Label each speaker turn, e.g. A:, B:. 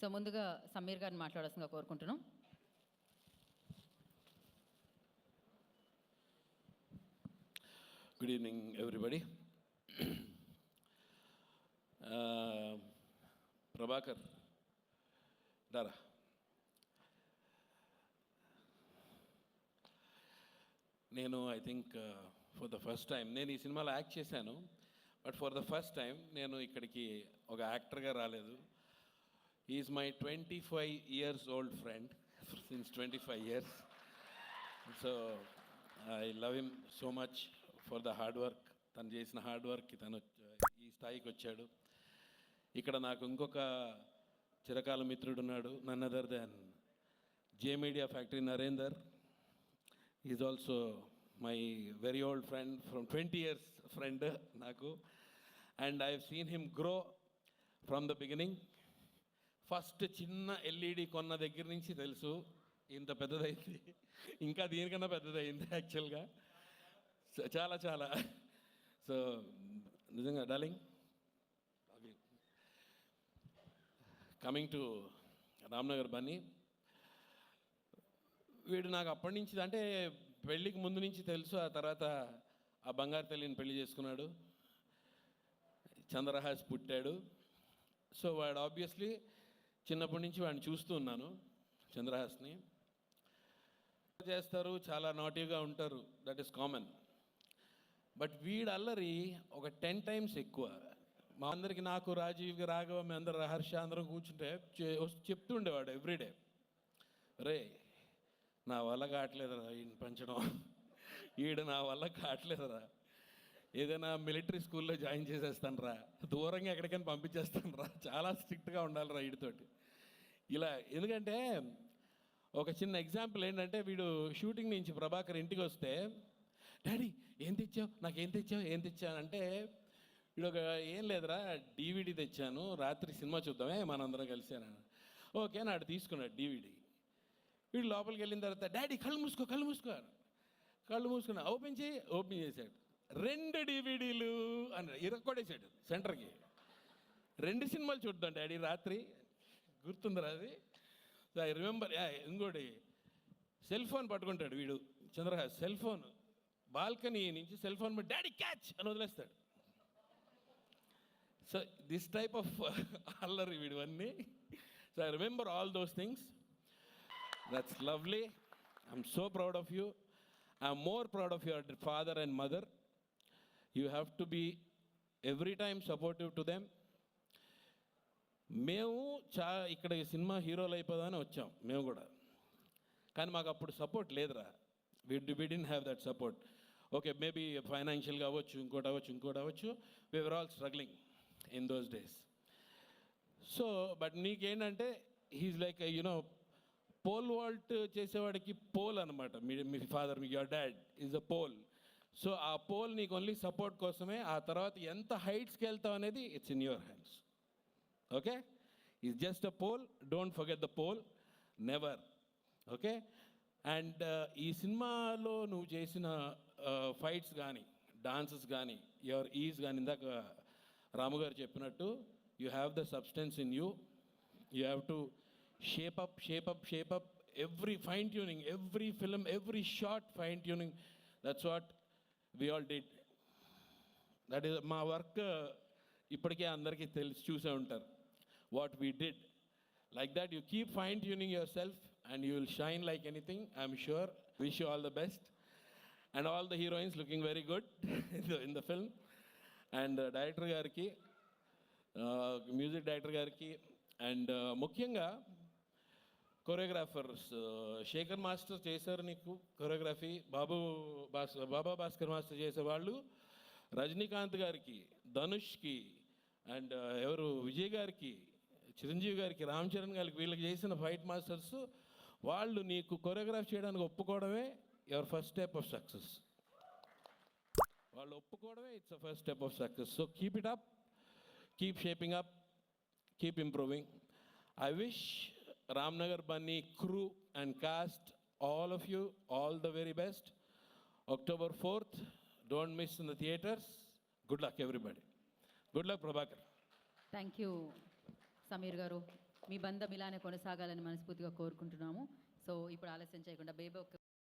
A: So ముందుగా సమీర్ గారిని మాట్లాడాల్సిందిగా కోరుకుంటున్నాం.
B: Good evening everybody. ప్రభాకర్ దారా, నేను I think for the first time నేను ఈ సినిమాలో యాక్ట్ చేశాను. But for the first time నేను ఇక్కడికి ఒక యాక్టర్గా రాలేదు. Is my 25 years old friend since 25 years. So I love him so much for the hard work. తను చేసిన హార్డ్ వర్క్కి తను ఈ స్థాయికి వచ్చాడు. ఇక్కడ నాకు ఇంకొక చిరకాల మిత్రుడు ఉన్నాడు, none other than J media factory Narender. Is also my very old friend from 20 years friend నాకు. And I have seen him grow from the beginning. First చిన్న ఎల్ఈడి కొన్న దగ్గర నుంచి తెలుసు ఇంత పెద్దదైంది, ఇంకా దీనికన్నా పెద్దదైంది యాక్చువల్గా. చాలా చాలా సో నిజంగా darling. Coming to Ramnagar Bunny, వీడు నాకు అప్పటి నుంచి అంటే పెళ్ళికి ముందు నుంచి తెలుసు. ఆ తర్వాత ఆ బంగారు తల్లిని పెళ్లి చేసుకున్నాడు, చంద్రహాస్ పుట్టాడు. సో వాడు ఆబ్వియస్లీ చిన్నప్పటి నుంచి వాడిని చూస్తూ ఉన్నాను, చంద్రహాస్ని. చేస్తారు, చాలా నాటీగా ఉంటారు, దట్ ఈస్ కామన్. బట్ వీడు అల్లరి ఒక 10 times ఎక్కువ. మా అందరికి, నాకు, రాజీవ్, రాఘవ, మీ అందరు, హర్ష అందరం కూర్చుంటే చెప్తుండేవాడు ఎవ్రీడే, రే నా వల్ల కావట్లేదురా ఈయన పెంచడం, ఈడు నా వల్ల కావట్లేదురా, ఏదైనా మిలిటరీ స్కూల్లో జాయిన్ చేసేస్తాను రా, దూరంగా ఎక్కడికైనా పంపించేస్తాను రా, చాలా స్ట్రిక్ట్గా ఉండాలిరా వీడితోటి ఇలా. ఎందుకంటే ఒక చిన్న ఎగ్జాంపుల్ ఏంటంటే, వీడు షూటింగ్ నుంచి ప్రభాకర్ ఇంటికి వస్తే, డాడీ ఏం తెచ్చావు, నాకేం తెచ్చావు, ఏం తెచ్చావు అంటే, వీడు ఒక ఏం లేదురా DVD తెచ్చాను, రాత్రి సినిమా చూద్దామే మనందరం కలిసాను. ఓకే నాడు తీసుకున్నాడు DVD. వీడు లోపలికి వెళ్ళిన తర్వాత, డాడీ కళ్ళు మూసుకో కళ్ళు మూసుకో, కళ్ళు మూసుకున్నా, ఓపెన్ చేయి, ఓపెన్ చేశాడు. 2 DVDలు అని ఇరక్కొడేశాడు సెంటర్కి. 2 సినిమాలు చూద్దాం డాడీ రాత్రి, గుర్తుందిరా అది. So I remember. ఇంకోటి సెల్ ఫోన్ పట్టుకుంటాడు వీడు, చంద్రహాస్ సెల్ ఫోన్ బాల్కనీ నుంచి సెల్ ఫోన్ డాడీ క్యాచ్ అని వదిలేస్తాడు. సో దిస్ టైప్ ఆఫ్ అల్లరి వీడు అన్నీ. So I remember all those things. That's lovely. I'm so proud of you. I'm more proud of your father and mother. You have to be every time supportive to them. మేము ఇక్కడ cinema హీరోలు అయిపోదామని వచ్చాం మేము కూడా, కానీ మాకు అప్పుడు support లేదురా. We didn't have that support. Okay maybe ఫైనాన్షియల్గా అవ్వచ్చు, ఇంకోటి అవ్వచ్చు. We were all struggling in those days. So but నీకేంటంటే he's like you know pole vault చేసేవాడికి పోల్ అనమాట. మీ ఫాదర్, మీ your dad is a pole. So ఆ పోల్ నీకు ఓన్లీ సపోర్ట్ కోసమే. ఆ తర్వాత ఎంత హైట్స్కి వెళ్తావు అనేది it's in your hands. Okay, is just a pole, don't forget the pole, never. Okay. And ఈ సినిమాలో నువ్వు చేసిన ఫైట్స్ కానీ, డాన్సెస్ కానీ, యువర్ ఈజ్ కానీ, ఇందాక రాము గారు చెప్పినట్టు, you have the substance in you. You have to shape up every fine tuning, every film, every shot fine tuning. That's what we all did. That is my work. ఇప్పటికే అందరికీ తెలిసి చూసే ఉంటారు what we did. Like that you keep fine tuning yourself and you will shine like anything, I'm sure. Wish you all the best. And all the heroines looking very good in the film. And director గారికి, music director గారికి, and ముఖ్యంగా choreographers, Shekhar master చేశారు నీకు choreography, బాబా Bhaskar master చేసేవాళ్ళు, రజనీకాంత్ గారికి, ధనుష్కి, and ఎవరు విజయ్ గారికి, చిరంజీవి గారికి, రామ్ చరణ్ గారికి, వీళ్ళకి చేసిన ఫైట్ మాస్టర్స్. వాళ్ళు నీకు కొరియోగ్రాఫ్ చేయడానికి ఒప్పుకోవడమే your first step of success. వాళ్ళు ఒప్పుకోవడమే it's a first step of success. So keep it up, keep shaping up, keep improving. I wish Ramnagar Bunny crew and cast, all of you, all the very best. October 4th, don't miss in the theaters. Good luck everybody. Good luck Prabhakar.
A: Thank you Sameer garu. మీ బంధం ఇలానే కొనసాగాలని మనస్ఫూర్తిగా కోరుకుంటున్నాము. So ఇప్పుడు ఆలస్యం చేయకుండా baby